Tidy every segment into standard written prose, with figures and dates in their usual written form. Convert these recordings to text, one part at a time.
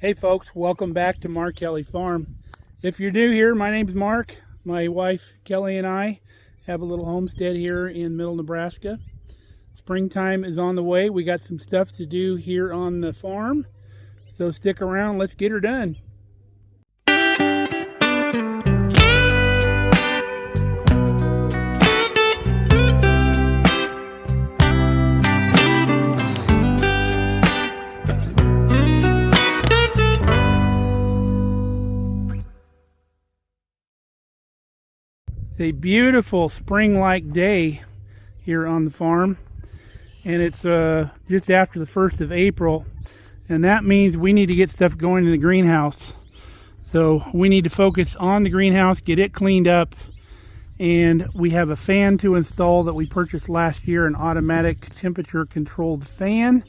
Hey folks, welcome back to Markelly Farm. If you're new here, my name's Mark. My wife Kelly and I have a little homestead here in middle Nebraska. Springtime is on the way. We got some stuff to do here on the farm, so stick around, let's get her done. A beautiful spring-like day here on the farm, and it's just after the 1st of April, and that means we need to get stuff going in the greenhouse. So we need to focus on the greenhouse, get it cleaned up, and we have a fan to install that we purchased last year, an automatic temperature controlled fan.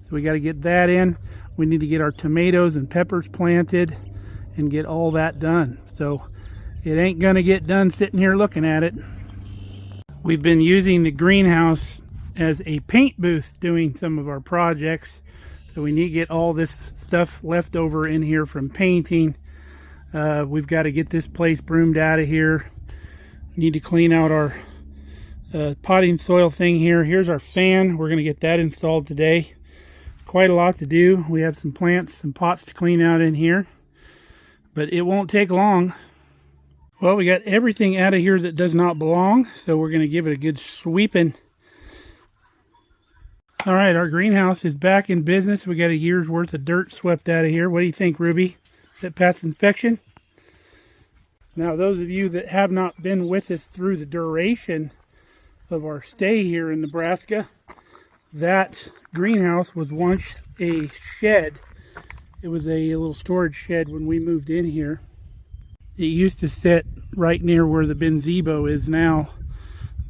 So we got to get that in. We need to get our tomatoes and peppers planted and get all that done. So it ain't gonna get done sitting here looking at it. We've been using the greenhouse as a paint booth doing some of our projects. So we need to get all this stuff left over in here from painting. We've got to get this place broomed out of here. We need to clean out our potting soil thing here. Here's our fan. We're gonna get that installed today. Quite a lot to do. We have some plants, some pots to clean out in here, but it won't take long. Well, we got everything out of here that does not belong, so we're going to give it a good sweeping. All right, our greenhouse is back in business. We got a year's worth of dirt swept out of here. What do you think, Ruby? Is that past inspection? Now, those of you that have not been with us through the duration of our stay here in Nebraska, that greenhouse was once a shed. It was a little storage shed when we moved in here. It used to sit right near where the gazebo is now.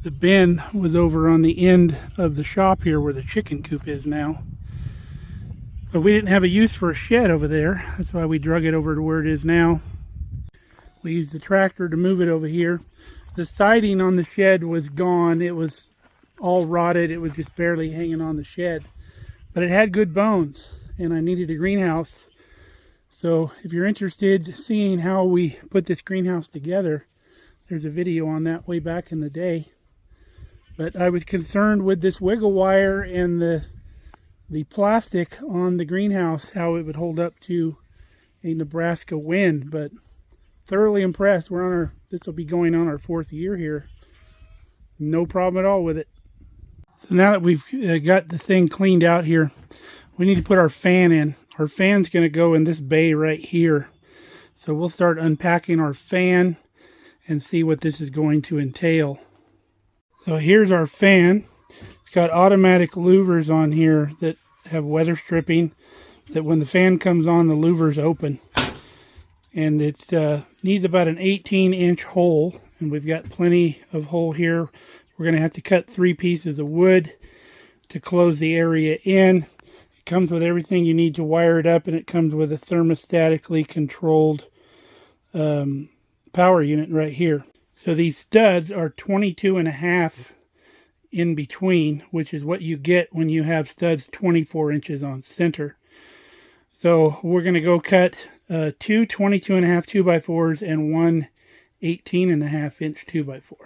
The bin was over on the end of the shop here where the chicken coop is now. But we didn't have a use for a shed over there. That's why we drug it over to where it is now. We used the tractor to move it over here. The siding on the shed was gone. It was all rotted. It was just barely hanging on the shed. But it had good bones, and I needed a greenhouse. So if you're interested in seeing how we put this greenhouse together, there's a video on that way back in the day. But I was concerned with this wiggle wire and the plastic on the greenhouse, how it would hold up to a Nebraska wind. But thoroughly impressed. This will be going on our 4th year here. No problem at all with it. So now that we've got the thing cleaned out here, we need to put our fan in. Our fan's going to go in this bay right here. So we'll start unpacking our fan and see what this is going to entail. So here's our fan. It's got automatic louvers on here that have weather stripping, that when the fan comes on, the louvers open. And it needs about an 18-inch hole, and we've got plenty of hole here. We're going to have to cut 3 pieces of wood to close the area in. Comes with everything you need to wire it up, and it comes with a thermostatically controlled power unit right here. So these studs are 22.5 in between, which is what you get when you have studs 24 inches on center. So we're going to go cut 2 22.5 2x4s and 1 18.5 inch 2x4.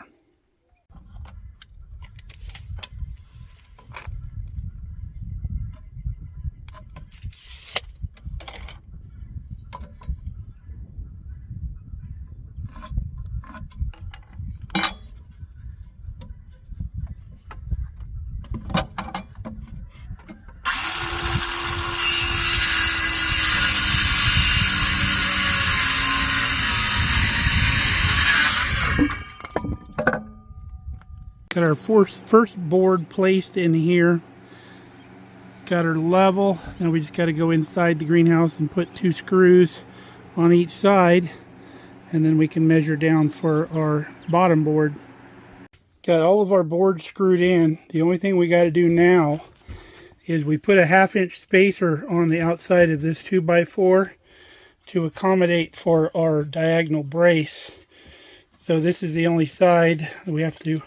Got our first board placed in here. Got her level. Now we just got to go inside the greenhouse and put 2 screws on each side, and then we can measure down for our bottom board. Got all of our boards screwed in. The only thing we got to do now is we put a 1/2 inch spacer on the outside of this 2x4 to accommodate for our diagonal brace. So this is the only side that we have to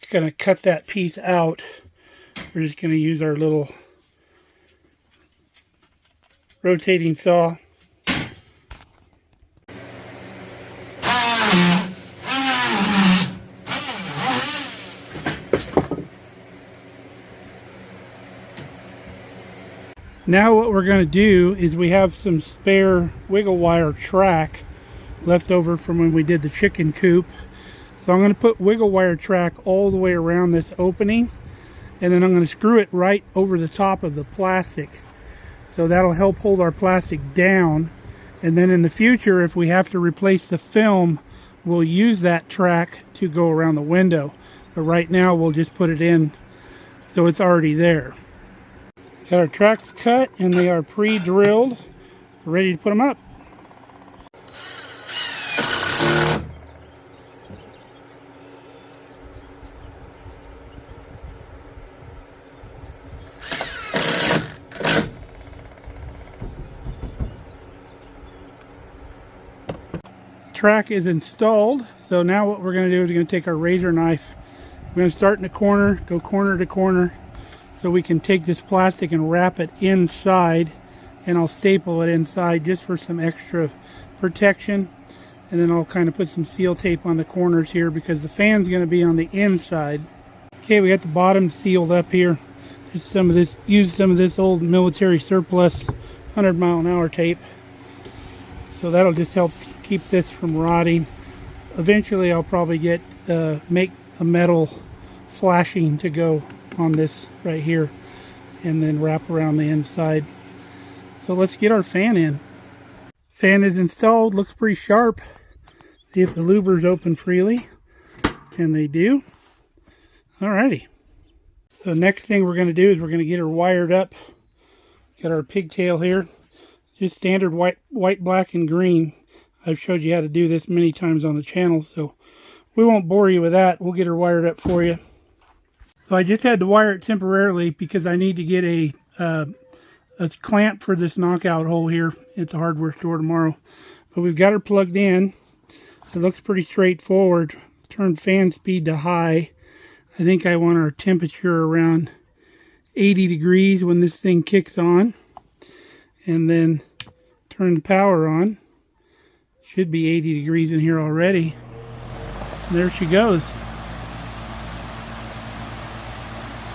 kind of cut that piece out. We're just going to use our little rotating saw. Now what we're going to do is we have some spare wiggle wire track left over from when we did the chicken coop. So I'm going to put wiggle wire track all the way around this opening, and then I'm going to screw it right over the top of the plastic. So that'll help hold our plastic down. And then in the future, if we have to replace the film, we'll use that track to go around the window. But right now we'll just put it in so it's already there. Got our tracks cut and they are pre-drilled, ready to put them up. Track is installed, so now what we're going to do is we're going to take our razor knife. We're going to start in the corner, go corner to corner, so we can take this plastic and wrap it inside, and I'll staple it inside just for some extra protection. And then I'll kind of put some seal tape on the corners here because the fan's going to be on the inside. Okay, we got the bottom sealed up here. Just some of this, use some of this old military surplus 100-mile-an-hour tape. So that'll just help keep this from rotting. Eventually I'll probably get make a metal flashing to go on this right here and then wrap around the inside. So let's get our fan in. Fan is installed, looks pretty sharp. See if the louvers open freely, and they do. Alrighty. So next thing we're going to do is we're going to get her wired up. Got our pigtail here, just standard white, black, and green. I've showed you how to do this many times on the channel, so we won't bore you with that. We'll get her wired up for you. So I just had to wire it temporarily because I need to get a clamp for this knockout hole here at the hardware store tomorrow. But we've got her plugged in. It looks pretty straightforward. Turn fan speed to high. I think I want our temperature around 80 degrees when this thing kicks on. And then turn the power on. Should be 80 degrees in here already. And there she goes.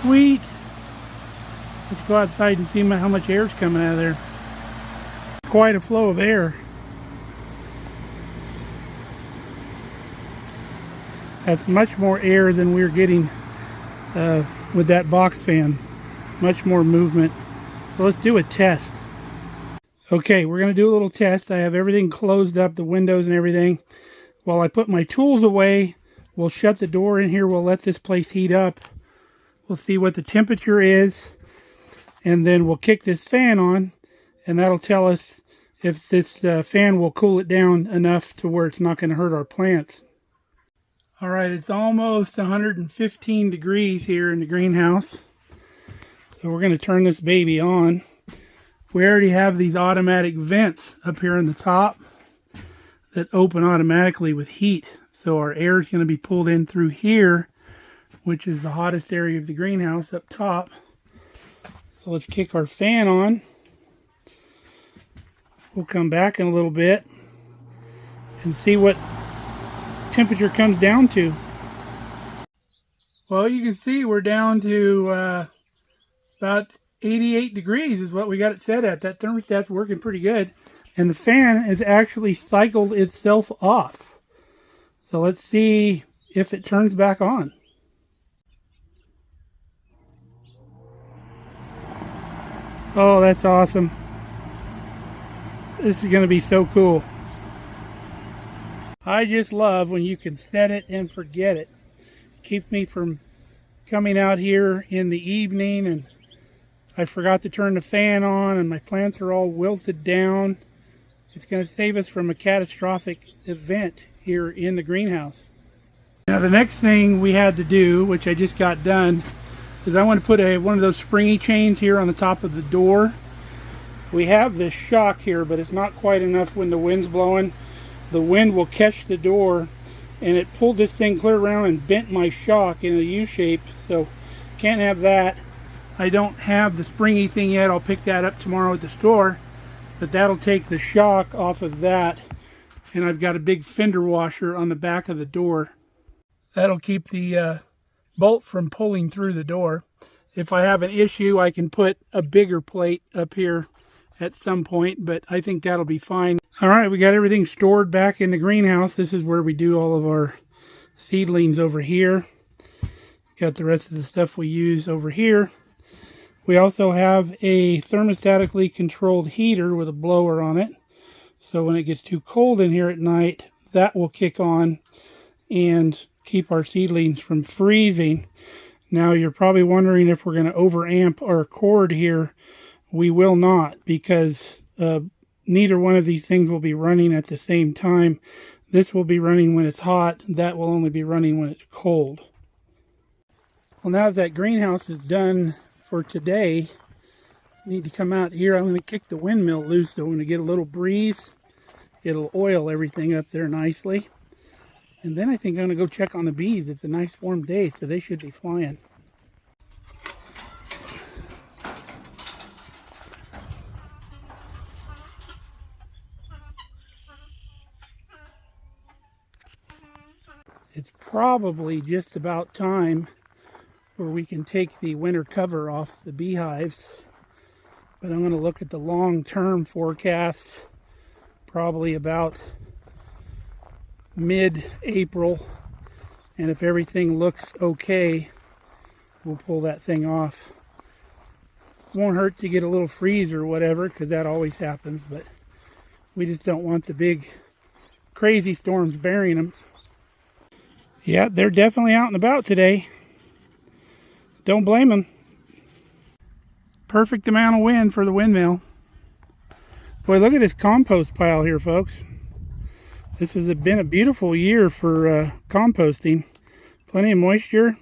Sweet. Let's go outside and see how much air is coming out of there. Quite a flow of air. That's much more air than we're getting with that box fan. Much more movement. So let's do a test. Okay, we're going to do a little test. I have everything closed up, the windows and everything. While I put my tools away, we'll shut the door in here. We'll let this place heat up. We'll see what the temperature is. And then we'll kick this fan on. And that'll tell us if this fan will cool it down enough to where it's not going to hurt our plants. Alright, it's almost 115 degrees here in the greenhouse. So we're going to turn this baby on. We already have these automatic vents up here in the top that open automatically with heat. So our air is going to be pulled in through here, which is the hottest area of the greenhouse up top. So let's kick our fan on. We'll come back in a little bit and see what temperature comes down to. Well, you can see we're down to about 88 degrees is what we got it set at. That thermostat's working pretty good. And the fan has actually cycled itself off. So let's see if it turns back on. Oh, that's awesome. This is going to be so cool. I just love when you can set it and forget it. It keeps me from coming out here in the evening and I forgot to turn the fan on and my plants are all wilted down. It's going to save us from a catastrophic event here in the greenhouse. Now the next thing we had to do, which I just got done, is I want to put one of those springy chains here on the top of the door. We have this shock here, but it's not quite enough when the wind's blowing. The wind will catch the door and it pulled this thing clear around and bent my shock in a U shape, so can't have that. I don't have the springy thing yet. I'll pick that up tomorrow at the store. but that'll take the shock off of that. And I've got a big fender washer on the back of the door. That'll keep the bolt from pulling through the door. If I have an issue, I can put a bigger plate up here at some point, but I think that'll be fine. All right, we got everything stored back in the greenhouse. This is where we do all of our seedlings over here. Got the rest of the stuff we use over here. We also have a thermostatically controlled heater with a blower on it. So when it gets too cold in here at night, that will kick on and keep our seedlings from freezing. Now you're probably wondering if we're going to overamp our cord here. We will not, because neither one of these things will be running at the same time. This will be running when it's hot. That will only be running when it's cold. Well, now that greenhouse is done for today, I need to come out here. I'm going to kick the windmill loose so when we get a little breeze, it'll oil everything up there nicely. And then I think I'm going to go check on the bees. It's a nice warm day, so they should be flying. It's probably just about time where we can take the winter cover off the beehives. But I'm going to look at the long-term forecast, probably about mid-April, and if everything looks okay, we'll pull that thing off. Won't hurt to get a little freeze or whatever, because that always happens, but we just don't want the big crazy storms burying them. Yeah, they're definitely out and about today. Don't blame them. Perfect amount of wind for the windmill. Boy, look at this compost pile here, folks. This has been a beautiful year for composting. Plenty of moisture.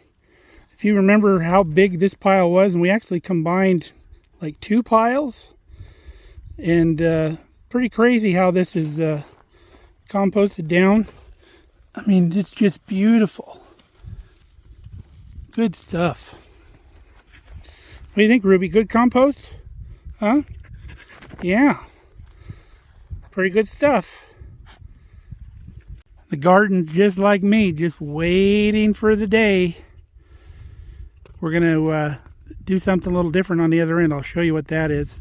If you remember how big this pile was, and we actually combined like 2 piles. And pretty crazy how this is composted down. I mean, it's just beautiful. Good stuff. What do you think, Ruby? Good compost? Huh? Yeah. Pretty good stuff. The garden's just like me, just waiting for the day. We're going to do something a little different on the other end. I'll show you what that is.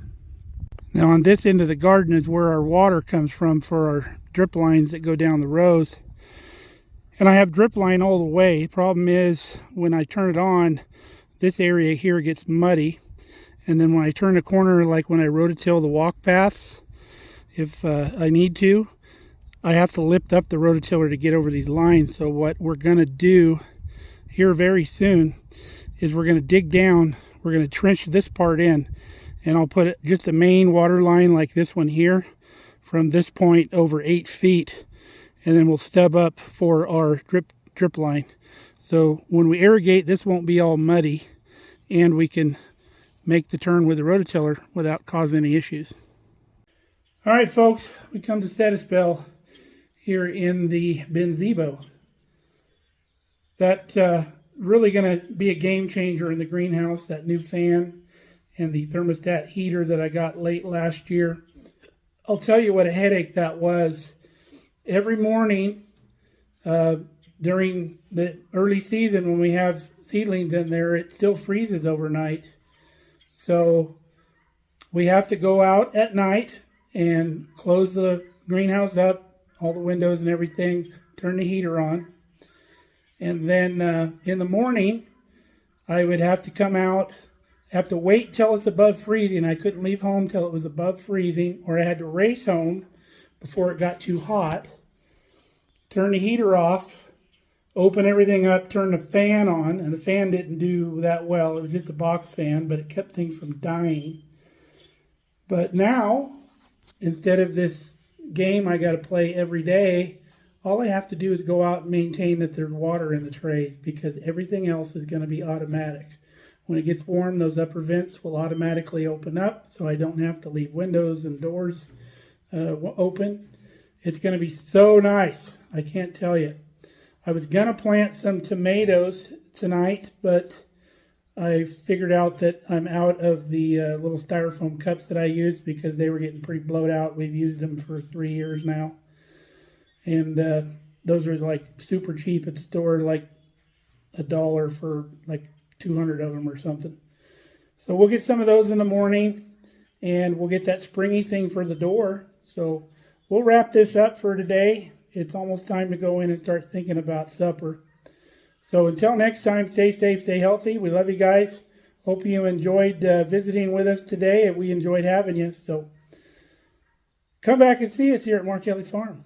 Now on this end of the garden is where our water comes from for our drip lines that go down the rows. And I have drip line all the way. The problem is when I turn it on, this area here gets muddy. And then when I turn the corner, like when I rototill the walk paths, if I need to, I have to lift up the rototiller to get over these lines. So what we're going to do here very soon is we're going to dig down. We're going to trench this part in. And I'll put just a main water line like this one here from this point over 8 feet. And then we'll stub up for our drip line. So when we irrigate, this won't be all muddy. And we can make the turn with the rototiller without causing any issues. All right, folks, we come to set a spell here in the Benzebo. That really going to be a game changer in the greenhouse, that new fan and the thermostat heater that I got late last year. I'll tell you what a headache that was. Every morning during the early season when we have seedlings in there, it still freezes overnight. So we have to go out at night and close the greenhouse up, all the windows and everything, turn the heater on. And then in the morning, I would have to come out, have to wait till it's above freezing. I couldn't leave home till it was above freezing, or I had to race home before it got too hot. Turn the heater off, open everything up, turn the fan on, and the fan didn't do that well. It was just a box fan, but it kept things from dying. But now, instead of this game I got to play every day, all I have to do is go out and maintain that there's water in the trays, because everything else is going to be automatic. When it gets warm, those upper vents will automatically open up, so I don't have to leave windows and doors open. It's going to be so nice. I can't tell you. I was going to plant some tomatoes tonight, but I figured out that I'm out of the little styrofoam cups that I used because they were getting pretty blowed out. We've used them for 3 years now. And those are like super cheap at the store, like $1 for like 200 of them or something. So we'll get some of those in the morning, and we'll get that springy thing for the door. So we'll wrap this up for today. It's almost time to go in and start thinking about supper. So until next time, stay safe, stay healthy. We love you guys. Hope you enjoyed visiting with us today, and we enjoyed having you. So come back and see us here at Markelly Farm.